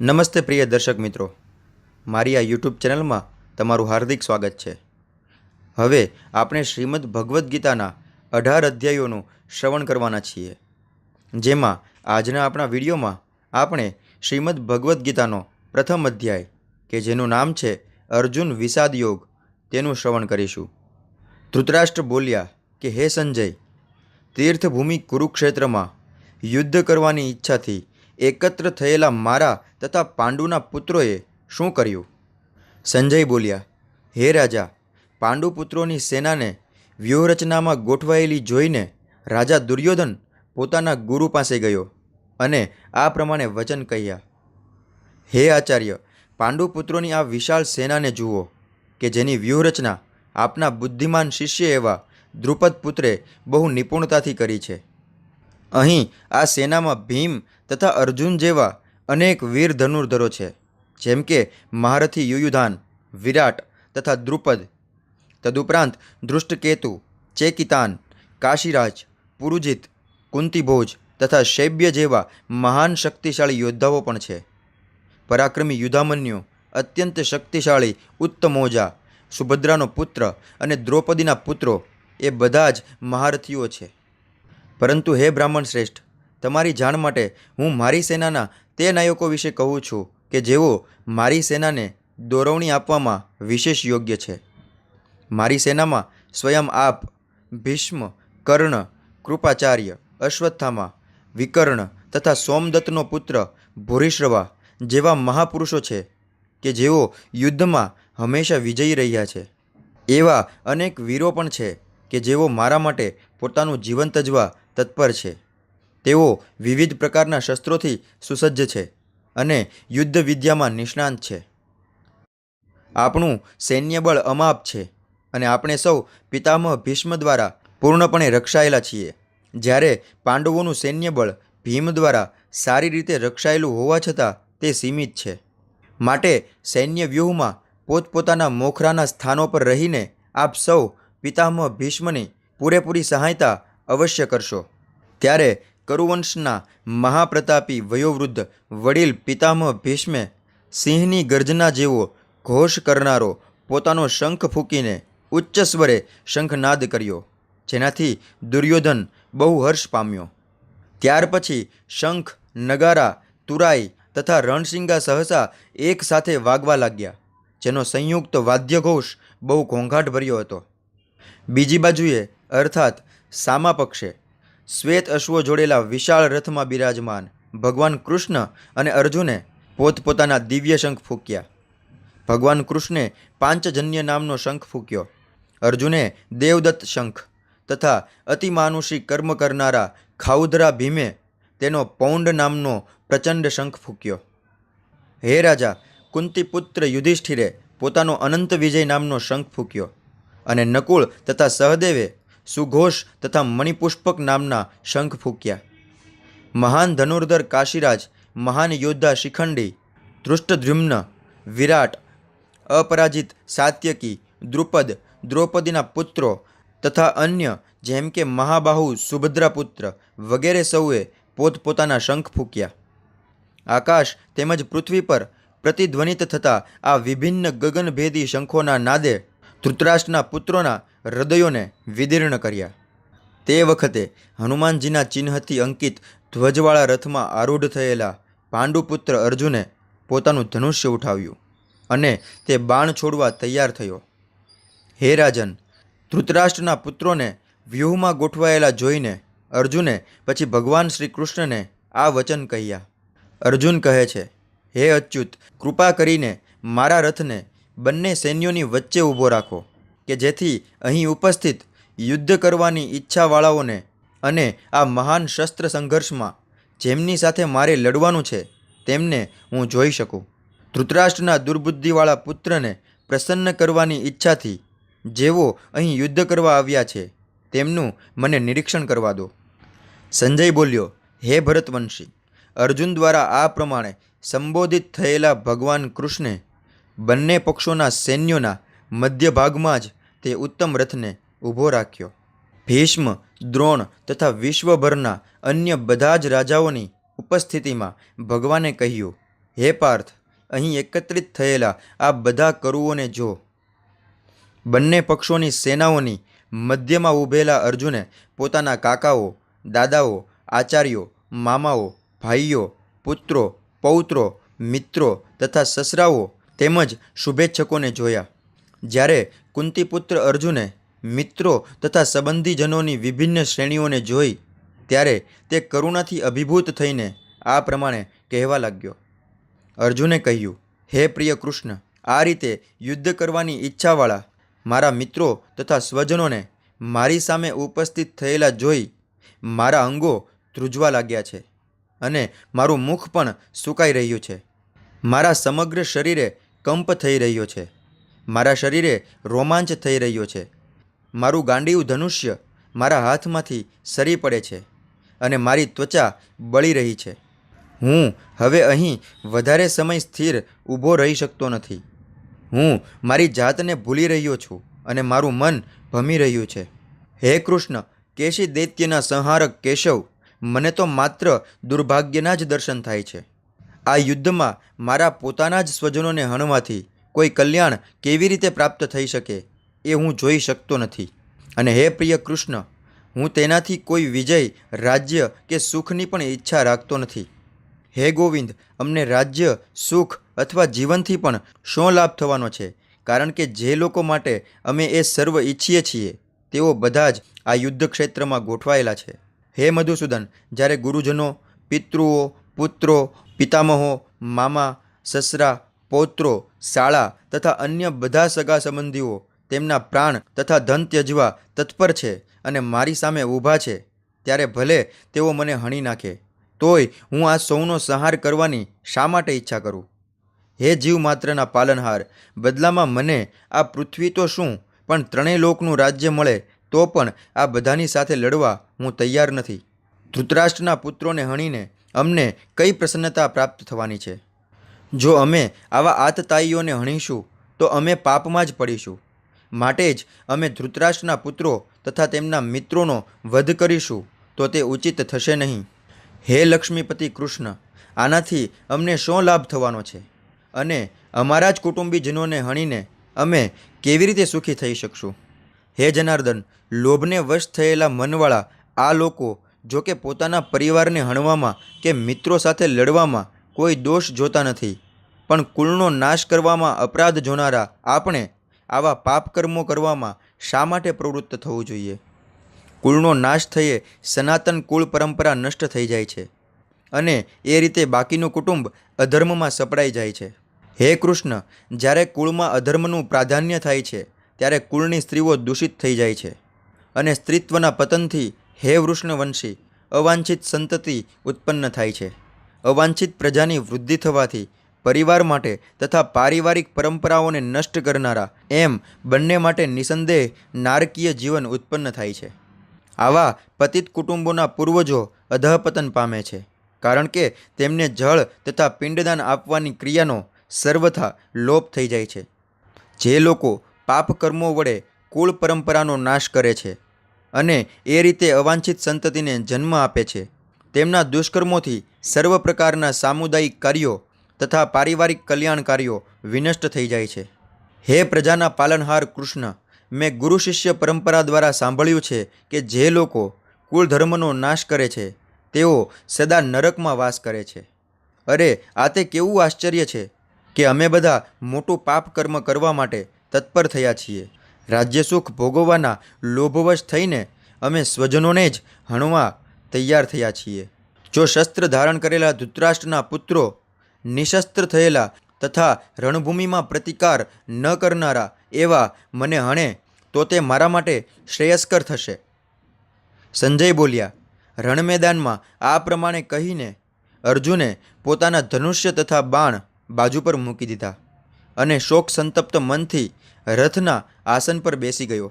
નમસ્તે પ્રિય દર્શક મિત્રો, મારી આ યુટ્યુબ ચેનલમાં તમારું હાર્દિક સ્વાગત છે. હવે આપણે શ્રીમદ ભગવદ્ ગીતાના 18 અધ્યાયોનું શ્રવણ કરવાના છીએ. જેમાં આજના આપણા વિડીયોમાં આપણે શ્રીમદ ભગવદ્ ગીતાનો પ્રથમ અધ્યાય કે જેનું નામ છે અર્જુન વિષાદ યોગ તેનું શ્રવણ કરીશું. ધૃતરાષ્ટ્ર બોલ્યા કે હે સંજય, તીર્થભૂમિ કુરુક્ષેત્રમાં યુદ્ધ કરવાની ઈચ્છાથી એકત્ર થયેલા મારા તથા પાંડુના પુત્રોએ શું કર્યું? સંજય બોલ્યા, હે રાજા, પાંડુ પુત્રોની સેનાને વ્યૂહરચનામાં ગોઠવાયેલી જોઈને રાજા દુર્યોધન પોતાના ગુરુ પાસે ગયો અને આ પ્રમાણે વચન કહ્યા. હે આચાર્ય, પાંડુ પુત્રોની આ વિશાળ સેનાને જુઓ કે જેની વ્યૂહરચના આપના બુદ્ધિમાન શિષ્ય એવા દ્રુપદ પુત્રે બહુ નિપુણતાથી કરી છે. અહીં આ સેનામાં ભીમ તથા અર્જુન જેવા અનેક વીર ધનુર્ધરો છે, જેમ કે મહારથી યુયુધાન, વિરાટ તથા દ્રુપદ. તદુપરાંત ધૃષ્ટકેતુ, ચેકિતાન, કાશીરાજ, પુરુજિત, કુંતીભોજ તથા શૈબ્ય જેવા મહાન શક્તિશાળી યોદ્ધાઓ પણ છે. પરાક્રમી યુધામન્યુ, અત્યંત શક્તિશાળી ઉત્તમોજા, સુભદ્રાનો પુત્ર અને દ્રૌપદીના પુત્રો એ બધા જ મહારથીઓ છે. પરંતુ હે બ્રાહ્મણ શ્રેષ્ઠ, તમારી જાણ માટે હું મારી સેનાના તે નાયકો વિશે કહું છું કે જેઓ મારી સેનાને દોરવણી આપવામાં વિશેષ યોગ્ય છે. મારી સેનામાં સ્વયં આપ, ભીષ્મ, કર્ણ, કૃપાચાર્ય, અશ્વત્થામા, વિકર્ણ તથા સોમદત્તનો પુત્ર ભૂરિશ્રવા જેવા મહાપુરુષો છે કે જેઓ યુદ્ધમાં હંમેશા વિજયી રહ્યા છે. એવા અનેક વીરો પણ છે કે જેઓ મારા માટે પોતાનું જીવન તજવા તત્પર છે. તેઓ વિવિધ પ્રકારના શસ્ત્રોથી સુસજ્જ છે અને યુદ્ધ વિદ્યામાં નિષ્ણાંત છે. આપણું સૈન્યબળ અમાપ છે અને આપણે સૌ પિતામહ ભીષ્મ દ્વારા પૂર્ણપણે રક્ષાયેલા છીએ, જ્યારે પાંડવોનું સૈન્યબળ ભીમ દ્વારા સારી રીતે રક્ષાયેલું હોવા છતાં તે સીમિત છે. માટે સૈન્ય વ્યૂહમાં પોતપોતાના મોખરાના સ્થાનો પર રહીને આપ સૌ પિતામહ ભીષ્મની પૂરેપૂરી સહાયતા અવશ્ય કરશો. ત્યારે કરુવંશના મહાપ્રતાપી વયોવૃદ્ધ વડીલ પિતામહ ભીષ્મે સિંહની ગર્જના જેવો ઘોષ કરનારો પોતાનો શંખ ફૂંકીને ઉચ્ચ સ્વરે શંખનાદ કર્યો, જેનાથી દુર્યોધન બહુ હર્ષ પામ્યો. ત્યાર પછી શંખ, નગારા, તુરાઈ તથા રણશિંગા સહસા એક સાથે વાગવા લાગ્યા, જેનો સંયુક્ત વાદ્યઘોષ બહુ ઘોંઘાટભર્યો હતો. બીજી બાજુએ અર્થાત સામા પક્ષે શ્વેત અશ્વો જોડેલા વિશાળ રથમાં બિરાજમાન ભગવાન કૃષ્ણ અને અર્જુને પોતપોતાના દિવ્ય શંખ ફૂંક્યા. ભગવાન કૃષ્ણે પાંચજન્ય નામનો શંખ ફૂંક્યો, અર્જુને દેવદત્ત શંખ તથા અતિમાનુષી કર્મ કરનારા ખાઉધરા ભીમે તેનો પૌંડ નામનો પ્રચંડ શંખ ફૂંક્યો. હે રાજા, કુંતીપુત્ર યુધિષ્ઠિરે પોતાનો અનંત વિજય નામનો શંખ ફૂંક્યો અને નકુળ તથા સહદેવે સુઘોષ તથા મણિપુષ્પક નામના શંખ ફૂંક્યા. મહાન ધનુર્ધર કાશીરાજ, મહાન યોદ્ધા શિખંડી, ધૃષ્ટદ્યુમ્ન, વિરાટ, અપરાજિત સાત્યકી, દ્રુપદ, દ્રૌપદીના પુત્રો તથા અન્ય જેમ કે મહાબાહુ સુભદ્રાપુત્ર વગેરે સૌએ પોતપોતાના શંખ ફૂંક્યા. આકાશ તેમજ પૃથ્વી પર પ્રતિધ્વનિત થતા આ વિભિન્ન ગગનભેદી શંખોના નાદે ધૃતરાષ્ટ્રના પુત્રોના હૃદયોને વિદીર્ણ કર્યા. તે વખતે હનુમાનજીના ચિહ્નથી અંકિત ધ્વજવાળા રથમાં આરૂઢ થયેલા પાંડુપુત્ર અર્જુને પોતાનું ધનુષ્ય ઉઠાવ્યું અને તે બાણ છોડવા તૈયાર થયો. હે રાજન, ધૃતરાષ્ટ્રના પુત્રોને વ્યૂહમાં ગોઠવાયેલા જોઈને અર્જુને પછી ભગવાન શ્રી કૃષ્ણને આ વચન કહ્યા. અર્જુન કહે છે, હે અચ્યુત, કૃપા કરીને મારા રથને બંને સૈન્યોની વચ્ચે ઊભો રાખો કે જેથી અહીં ઉપસ્થિત યુદ્ધ કરવાની ઈચ્છાવાળાઓને અને આ મહાન શસ્ત્ર સંઘર્ષમાં જેમની સાથે મારે લડવાનું છે તેમને હું જોઈ શકું. ધૃતરાષ્ટ્રના દુર્બુદ્ધિવાળા પુત્રને પ્રસન્ન કરવાની ઈચ્છાથી જેઓ અહીં યુદ્ધ કરવા આવ્યા છે તેમનું મને નિરીક્ષણ કરવા દો. સંજય બોલ્યો, હે ભરતવંશી, અર્જુન દ્વારા આ પ્રમાણે સંબોધિત થયેલા ભગવાન કૃષ્ણે બંને પક્ષોના સૈન્યોના મધ્ય ભાગમાં જ તે ઉત્તમ રથને ઊભો રાખ્યો. ભીષ્મ, દ્રોણ તથા વિશ્વભરના અન્ય બધા જ રાજાઓની ઉપસ્થિતિમાં ભગવાને કહ્યું હે પાર્થ, અહીં એકત્રિત થયેલા આ બધા કરુઓને જો. બંને પક્ષોની સેનાઓની મધ્યમાં ઊભેલા અર્જુને પોતાના કાકાઓ, દાદાઓ, આચાર્યો, મામાઓ, ભાઈઓ, પુત્રો, પૌત્રો, મિત્રો તથા સસરાઓ તેમજ શુભેચ્છકોને જોયા. જ્યારે કુંતીપુત્ર અર્જુને મિત્રો તથા સંબંધીજનોની વિભિન્ન શ્રેણીઓને જોઈ, ત્યારે તે કરુણાથી અભિભૂત થઈને આ પ્રમાણે કહેવા લાગ્યો. અર્જુને કહ્યું, હે પ્રિય કૃષ્ણ, આ રીતે યુદ્ધ કરવાની ઈચ્છાવાળા મારા મિત્રો તથા સ્વજનોને મારી સામે ઉપસ્થિત થયેલા જોઈ મારા અંગો ધ્રુજવા લાગ્યા છે અને મારું મુખ પણ સુકાઈ રહ્યું છે. મારા સમગ્ર શરીરે કંપ થઈ રહ્યો છે. મારા શરીરે રોમાંચ થઈ રહ્યો છે. મારું ગાંડીયું ધનુષ્ય મારા હાથમાંથી સરી પડે છે અને મારી ત્વચા બળી રહી છે. હું હવે અહીં વધારે સમય સ્થિર ઊભો રહી શકતો નથી. હું મારી જાતને ભૂલી રહ્યો છું અને મારું મન ભમી રહ્યું છે. હે કૃષ્ણ, કેશી દૈત્યના સંહારક કેશવ, મને તો માત્ર દુર્ભાગ્યના જ દર્શન થાય છે. આ યુદ્ધમાં મારા પોતાના જ સ્વજનોને હણવાથી કોઈ કલ્યાણ કેવી રીતે પ્રાપ્ત થઈ શકે એ હું જોઈ શકતો નથી. અને હે પ્રિય કૃષ્ણ, હું તેનાથી કોઈ વિજય, રાજ્ય કે સુખની પણ ઈચ્છા રાખતો નથી. હે ગોવિંદ, અમને રાજ્ય, સુખ અથવા જીવનથી પણ શું લાભ થવાનો છે? કારણ કે જે લોકો માટે અમે એ સર્વ ઈચ્છીએ છીએ તેઓ બધા જ આ યુદ્ધ ક્ષેત્રમાં ગોઠવાયેલા છે. હે મધુસૂદન, જ્યારે ગુરુજનો, પિતૃઓ, પુત્રો, પિતામહો, મામા, સસરા, પૌત્રો, શાળા તથા અન્ય બધા સગા સંબંધીઓ તેમના પ્રાણ તથા ધન ત્યજવા તત્પર છે અને મારી સામે ઊભા છે, ત્યારે ભલે તેઓ મને હણી નાખે, તોય હું આ સૌનો સંહાર કરવાની શા માટે ઈચ્છા કરું? હે જીવ માત્રના પાલનહાર, બદલામાં મને આ પૃથ્વી તો શું પણ ત્રણેય લોકનું રાજ્ય મળે તો પણ આ બધાની સાથે લડવા હું તૈયાર નથી. ધૃતરાષ્ટ્રના પુત્રોને હણીને અમને કઈ પ્રસન્નતા પ્રાપ્ત થવાની છે? જો અમે આવા આતતાઈઓને હણીશું તો અમે પાપમાં જ પડીશું. માટે જ અમે ધૃતરાષ્ટ્રના પુત્રો તથા તેમના મિત્રોનો વધ કરીશું તો તે ઉચિત થશે નહીં. હે લક્ષ્મીપતિ કૃષ્ણ, આનાથી અમને શું લાભ થવાનો છે? અને અમારા જ કુટુંબીજનોને હણીને અમે કેવી રીતે સુખી થઈ શકશું? હે જનાર્દન, લોભને વશ થયેલા મનવાળા આ લોકો જો કે પોતાના પરિવારને હણવામાં કે મિત્રો સાથે લડવામાં કોઈ દોષ જોતા નથી, પણ કુળનો નાશ કરવામાં અપરાધ જોનારા આપણે આવા પાપ કર્મો કરવામાં શા માટે પ્રવૃત્ત થવું જોઈએ? કુળનો નાશ થયે સનાતન કુળ પરંપરા નષ્ટ થઈ જાય છે અને એ રીતે બાકીનું કુટુંબ અધર્મમાં સપડાઈ જાય છે. હે કૃષ્ણ, જ્યારે કુળમાં અધર્મનું પ્રાધાન્ય થાય છે ત્યારે કુળની સ્ત્રીઓ દૂષિત થઈ જાય છે અને સ્ત્રીત્વના પતનથી હે વૃષ્ણવંશી અવાંછિત સંતતિ ઉત્પન્ન થાય છે. અવાંછિત પ્રજાની વૃદ્ધિ થવાથી પરિવાર માટે તથા પારિવારિક પરંપરાઓને નષ્ટ કરનારા એમ બંને માટે નિસંદેહ નારકીય જીવન ઉત્પન્ન થાય છે. આવા પતિત કુટુંબોના પૂર્વજો અધઃપતન પામે છે, કારણ કે તેમને જળ તથા પિંડદાન આપવાની ક્રિયાનો સર્વથા લોપ થઈ જાય છે. જે લોકો પાપ કર્મો વડે કુળ પરંપરાનો નાશ કરે છે અને એ રીતે અવાંછિત સંતતિને જન્મ આપે છે, તેમના દુષ્કર્મોથી સર્વ પ્રકારના સામુદાયિક કાર્યો તથા પારિવારિક કલ્યાણ કાર્યો વિનષ્ટ થઈ જાય છે. હે પ્રજાના પાલનહાર કૃષ્ણ, મેં ગુરુ શિષ્ય પરંપરા દ્વારા સાંભળ્યું છે કે જે લોકો કુળ ધર્મનો નાશ કરે છે તેઓ સદા નરકમાં વાસ કરે છે. અરે, આ તે કેવું આશ્ચર્ય છે કે અમે બધા મોટું પાપ કર્મ કરવા માટે તત્પર થયા છીએ. રાજ્ય સુખ ભોગવવાના લોભવશ થઈને અમે સ્વજનોને જ હણવા તૈયાર થયા છીએ. જો શસ્ત્ર ધારણ કરેલા ધૃતરાષ્ટ્રના પુત્રો નિશસ્ત્ર થયેલા તથા રણભૂમિમાં પ્રતિકાર ન કરનારા એવા મને હણે તો તે મારા માટે શ્રેયસ્કર થશે. સંજય બોલ્યા. રણ મેદાનમાં આ પ્રમાણે કહીને અર્જુને પોતાના ધનુષ્ય તથા બાણ બાજુ પર મૂકી દીધા અને શોક સંતપ્ત મનથી રથના આસન પર બેસી ગયો.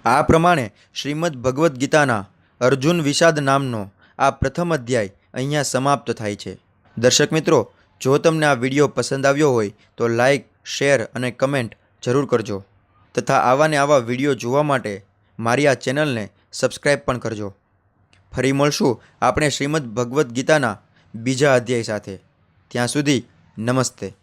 આ પ્રમાણે શ્રીમદ ભગવદ્ ગીતાના અર્જુન વિષાદ નામનો આ પ્રથમ અધ્યાય અહીંયા સમાપ્ત થાય છે. દર્શક મિત્રો, જો તમને આ વિડીયો પસંદ આવ્યો હોય તો લાઈક, શેર અને કમેન્ટ જરૂર કરજો તથા આવા ને આવા વિડીયો જોવા માટે મારી આ ચેનલને સબસ્ક્રાઈબ પણ કરજો. ફરી મળશું આપણે શ્રીમદ ભગવદ્ ગીતાના બીજા અધ્યાય સાથે. ત્યાં સુધી નમસ્તે.